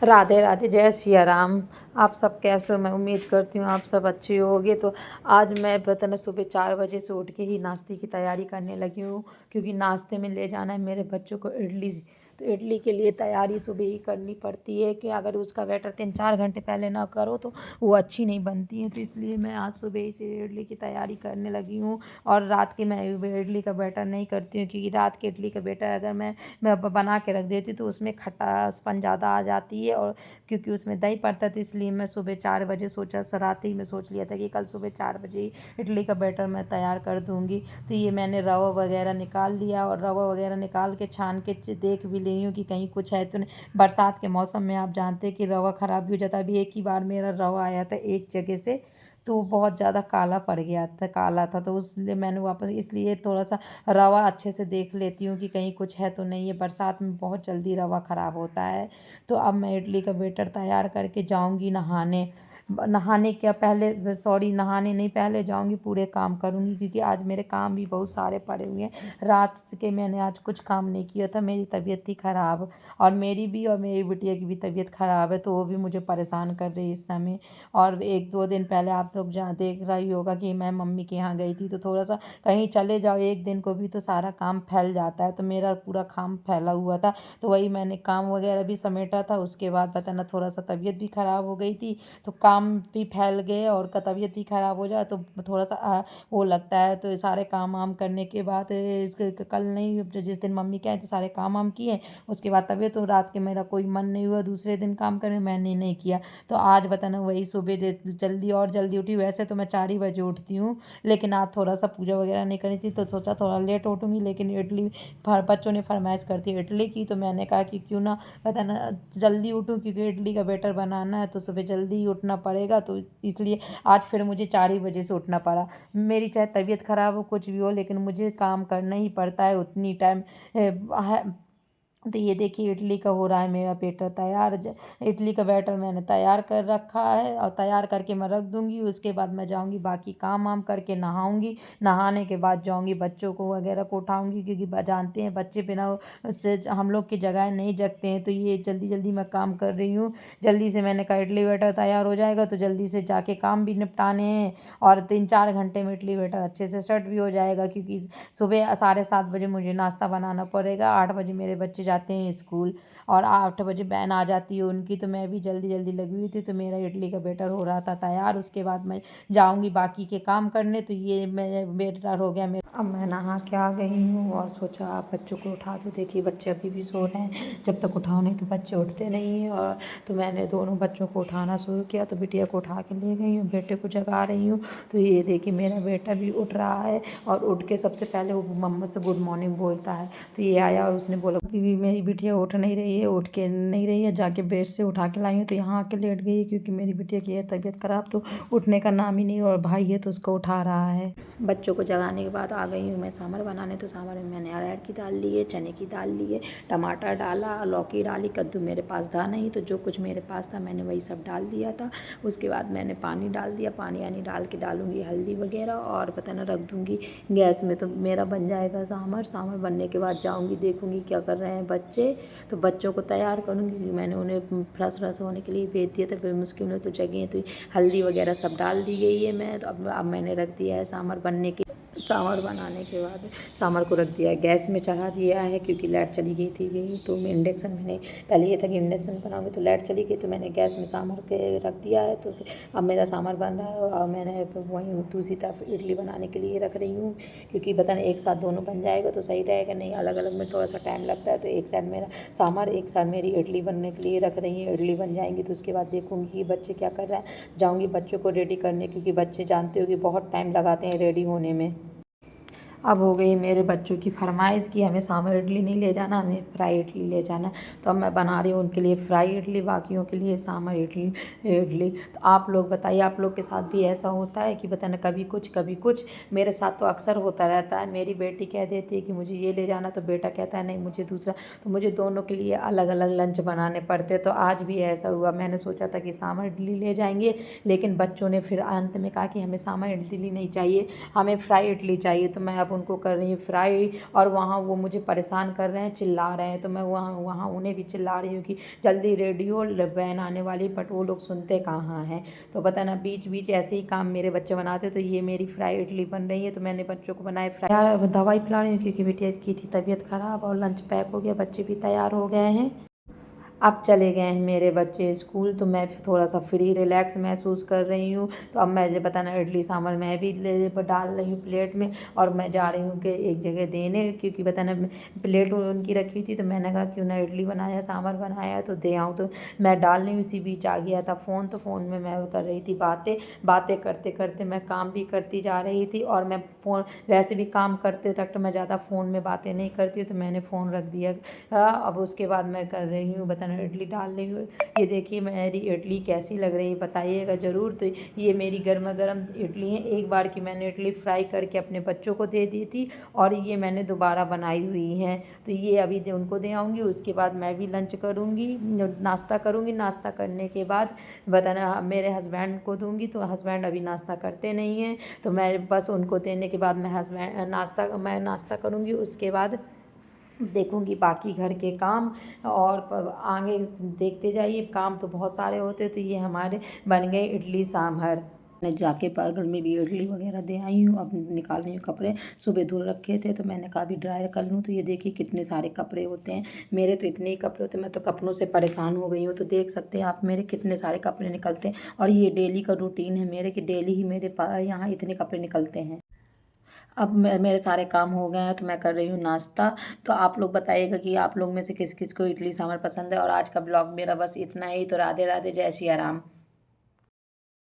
राधे राधे, जय सिया राम। आप सब कैसे हो? मैं उम्मीद करती हूँ आप सब अच्छे होगे। तो आज मैं पता ना सुबह 4 बजे से उठ के ही नाश्ते की तैयारी करने लगी हूँ, क्योंकि नाश्ते में ले जाना है मेरे बच्चों को इडली। तो इडली के लिए तैयारी सुबह ही करनी पड़ती है, कि अगर उसका बैटर 3-4 घंटे पहले ना करो तो वो अच्छी नहीं बनती है। तो इसलिए मैं आज सुबह ही से इडली की तैयारी करने लगी हूँ। और रात की मैं इडली का बैटर नहीं करती हूँ, क्योंकि रात के इडली का बैटर अगर मैं बना के रख देती तो उसमें खटासपन ज़्यादा आ जाती है, और क्योंकि उसमें दही पड़ता है। तो इसलिए मैं सुबह 4 बजे सोचा, रात ही में सोच लिया था कि कल सुबह 4 बजे ही इडली का बैटर मैं तैयार कर दूँगी। तो ये मैंने रवा वगैरह निकाल लिया, और रवा वगैरह निकाल के छान के देख भी रही हूँ कि कहीं कुछ है तो नहीं। बरसात के मौसम में आप जानते हैं कि रवा ख़राब भी हो जाता है। अभी एक ही बार मेरा रवा आया था एक जगह से, तो वो बहुत ज़्यादा काला पड़ गया था, काला था। तो इसलिए मैंने वापस, इसलिए थोड़ा सा रवा अच्छे से देख लेती हूँ कि कहीं कुछ है तो नहीं है। बरसात में बहुत जल्दी रवा ख़राब होता है। तो अब मैं इडली का बैटर तैयार करके जाऊँगी नहाने। नहाने क्या पहले, सॉरी, नहाने नहीं, पहले जाऊँगी पूरे काम करूँगी, क्योंकि आज मेरे काम भी बहुत सारे पड़े हुए हैं। रात के मैंने आज कुछ काम नहीं किया था, मेरी तबीयत थी ख़राब, और मेरी भी और मेरी बिटिया की भी तबीयत ख़राब है, तो वो भी मुझे परेशान कर रही है इस समय। और 1-2 दिन पहले आप लोग जहाँ देख रहा ही होगा कि मैं मम्मी के यहाँ गई थी। तो थोड़ा सा कहीं चले जाओ एक दिन को भी तो सारा काम फैल जाता है। तो मेरा पूरा काम फैला हुआ था, तो वही मैंने काम वगैरह भी समेटा था। उसके बाद पता ना थोड़ा सा तबीयत भी ख़राब हो गई थी, तो काम भी फैल गए, और तबीयत भी ख़राब हो जाए तो थोड़ा सा वो लगता है। तो ये सारे काम वाम करने के बाद कल नहीं, जिस दिन मम्मी के आए तो सारे काम वाम किए। उसके बाद तबीयत, तो रात के मेरा कोई मन नहीं हुआ दूसरे दिन काम करने, मैंने नहीं किया। तो आज बताना वही सुबह जल्दी और जल्दी उठी। वैसे तो मैं 4 ही बजे उठती हूँ, लेकिन आज थोड़ा सा पूजा वगैरह नहीं करी थी, तो सोचा थोड़ा लेट उठूँगी। लेकिन इडली बच्चों ने फरमाइश कर दी इडली की, तो मैंने कहा कि क्यों ना पता ना जल्दी उठूँ, क्योंकि इडली का बैटर बनाना है तो सुबह जल्दी ही उठना पड़ेगा। तो इसलिए आज फिर मुझे 4 ही बजे से उठना पड़ा। मेरी चाहे तबीयत ख़राब हो, कुछ भी हो, लेकिन मुझे काम करना ही पड़ता है उतनी टाइम है। तो ये देखिए इडली का हो रहा है मेरा बैटर तैयार। इडली का बैटर मैंने तैयार कर रखा है, और तैयार करके मैं रख दूँगी। उसके बाद मैं जाऊँगी बाकी काम वाम करके नहाऊँगी। नहाने के बाद जाऊँगी बच्चों को वगैरह को उठाऊँगी, क्योंकि जानते हैं बच्चे बिना उससे हम लोग की जगह नहीं जगते हैं। तो ये जल्दी जल्दी मैं काम कर रही हूँ। जल्दी से मैंने कहा इडली बैटर तैयार हो जाएगा तो जल्दी से जाके काम भी निपटाने हैं, और 3-4 घंटे में इडली बैटर अच्छे से सेट भी हो जाएगा, क्योंकि सुबह 7:30 बजे मुझे नाश्ता बनाना पड़ेगा। 8 बजे मेरे बच्चे जाते हैं स्कूल, और 8 बजे वैन आ जाती है उनकी। तो मैं भी जल्दी जल्दी लगी हुई थी, तो मेरा इडली का बैटर हो रहा था तैयार। उसके बाद मैं जाऊँगी बाकी के काम करने। तो ये मेरे बैटर हो गया मेरा। अब मैं नहा के आ गई हूँ, और सोचा आप बच्चों को उठा दूँ। देखिए बच्चे अभी भी सो रहे हैं, जब तक उठाओ नहीं तो बच्चे उठते नहीं हैं। और तो मैंने दोनों बच्चों को उठाना शुरू किया, तो बिटिया को उठा के ले गई हूँ, बेटे को जगा रही हूँ। तो ये देखिए मेरा बेटा भी उठ रहा है, और उठ के सबसे पहले वो मम्मा से गुड मॉर्निंग बोलता है। तो ये आया और उसने बोला, बीवी मेरी बिटिया उठ नहीं रही है, उठ के नहीं रही है, जाके बेड से उठा के लाई हूँ। तो यहाँ आके लेट गई है, क्योंकि मेरी बिटिया की है तबीयत ख़राब, तो उठने का नाम ही नहीं, और भाई है तो उसको उठा रहा है। बच्चों को जगाने के बाद आ गई हूँ मैं सांभर बनाने। तो सांभर में मैंने अरहर की दाल ली है, चने की दाल ली है, टमाटर डाला, लौकी डाली, कद्दू मेरे पास था नहीं, तो जो कुछ मेरे पास था मैंने वही सब डाल दिया था। उसके बाद मैंने पानी डाल दिया, पानी यानी डाल के डालूँगी हल्दी वगैरह, और पता ना रख दूँगी गैस में। तो मेरा बन जाएगा सांभर। सांभर बनने के बाद जाऊँगी देखूँगी क्या कर रहे हैं बच्चे, तो बच्चों को तैयार करूँगी, क्योंकि मैंने उन्हें फ्रेश व्रेश होने के लिए भेज दिया था। फिर मुश्किल में तो जगह तो हल्दी वगैरह सब डाल दी गई है। मैं तो अब मैंने रख दिया है सांभर बनने के। सांभर बनाने के बाद सांभर को रख दिया है, गैस में चढ़ा दिया है, क्योंकि लाइट चली गई। तो मैं इंडक्शन मैंने पहले ये था कि इंडक्शन में बनाऊंगी, तो लाइट चली गई, तो मैंने गैस में सांभर के रख दिया है। तो अब मेरा सांभर बन रहा है, और मैंने वहीं दूसरी तरफ इडली बनाने के लिए रख रही हूँ, क्योंकि पता नहीं एक साथ दोनों बन जाएगा तो सही रहेगा, नहीं अलग अलग में थोड़ा सा टाइम लगता है। तो एक साइड मेरा सांभर, एक साइड मेरी इडली बनने के लिए रख रही है। इडली बन जाएंगी तो उसके बाद देखूँगी कि बच्चे क्या कर रहे हैं। जाऊँगी बच्चों को रेडी करने, क्योंकि बच्चे जानते हो कि बहुत टाइम लगाते हैं रेडी होने में। अब हो गई मेरे बच्चों की फरमाइश कि हमें सांभर इडली नहीं ले जाना, हमें फ्राई इडली ले जाना। तो अब मैं बना रही हूँ उनके लिए फ्राई इडली, बाकियों के लिए सांभर इडली। तो आप लोग बताइए, आप लोग के साथ भी ऐसा होता है कि बताना कभी कुछ कभी कुछ? मेरे साथ तो अक्सर होता रहता है। मेरी बेटी कह देती है कि मुझे ये ले जाना, तो बेटा कहता है नहीं मुझे दूसरा। तो मुझे दोनों के लिए अलग अलग लंच बनाने पड़ते। तो आज भी ऐसा हुआ, मैंने सोचा था कि सांभर इडली ले जाएंगे, लेकिन बच्चों ने फिर अंत में कहा कि हमें सांभर इडली नहीं चाहिए, हमें फ्राई इडली चाहिए। तो मैं अब अब उनको कर रही हूँ फ्राई, और वहाँ वो मुझे परेशान कर रहे हैं, चिल्ला रहे हैं, तो मैं वहाँ वहाँ उन्हें भी चिल्ला रही हूँ कि जल्दी रेडी हो, बहन आने वाली, बट वो लोग सुनते कहाँ हैं। तो पता ना बीच बीच ऐसे ही काम मेरे बच्चे बनाते। तो ये मेरी फ्राई इडली बन रही है, तो मैंने बच्चों को बनाए फ्राई। यार दवाई पिला रही हूँ क्योंकि बेटिया की थी तबीयत ख़राब, और लंच पैक हो गया, बच्चे भी तैयार हो गए हैं। अब चले गए हैं मेरे बच्चे स्कूल, तो मैं थोड़ा सा फ्री रिलैक्स महसूस कर रही हूँ। तो अब मैं बताना इडली सांभर मैं भी डाल रही हूँ प्लेट में, और मैं जा रही हूँ कि एक जगह देने, क्योंकि बताना प्लेट उनकी रखी थी, तो मैंने कहा क्यों ना इडली बनाया सांभर बनाया तो दे आऊँ। तो मैं डाल रही हूँ, इसी बीच आ गया था फ़ोन, तो फ़ोन में मैं कर रही थी बातें बातें करते करते मैं काम भी करती जा रही थी। और मैं फ़ोन वैसे भी काम करते करते मैं ज़्यादा फ़ोन में बातें नहीं करती हूँ, तो मैंने फ़ोन रख दिया। अब उसके बाद मैं कर रही हूँ बताना इडली डाल रही हूँ। ये देखिए मेरी इडली कैसी लग रही है बताइएगा ज़रूर। तो ये मेरी गर्मा गर्म इडली है, एक बार की मैंने इडली फ्राई करके अपने बच्चों को दे दी थी, और ये मैंने दोबारा बनाई हुई है। तो ये अभी उनको दे आऊँगी, उसके बाद मैं भी लंच करूँगी, नाश्ता करूँगी। नाश्ता करने के बाद बताना मेरे हस्बैंड को दूँगी, तो हस्बैंड अभी नाश्ता करते नहीं हैं, तो मैं बस उनको देने के बाद मैं नाश्ता करूँगी। उसके बाद देखूँगी बाकी घर के काम, और आगे देखते जाइए, काम तो बहुत सारे होते। तो ये हमारे बन गए इडली सांभर। मैं जाके बगल में भी इडली वगैरह दे आई हूँ। अब निकाल रही हूँ कपड़े, सुबह धुल रखे थे तो मैंने कहा भी ड्रायर कर लूँ। तो ये देखिए कितने सारे कपड़े होते हैं मेरे, तो इतने ही कपड़े होते हैं, मैं तो कपड़ों से परेशान हो गई हूँ। तो देख सकते हैं आप मेरे कितने सारे कपड़े निकलते हैं, और ये डेली का रूटीन है मेरे कि डेली ही मेरे यहाँ इतने कपड़े निकलते हैं। अब मेरे सारे काम हो गए हैं, तो मैं कर रही हूँ नाश्ता। तो आप लोग बताइएगा कि आप लोग में से किस किस को इडली सांभर पसंद है। और आज का ब्लॉग मेरा बस इतना ही। तो राधे राधे, जय सिया राम।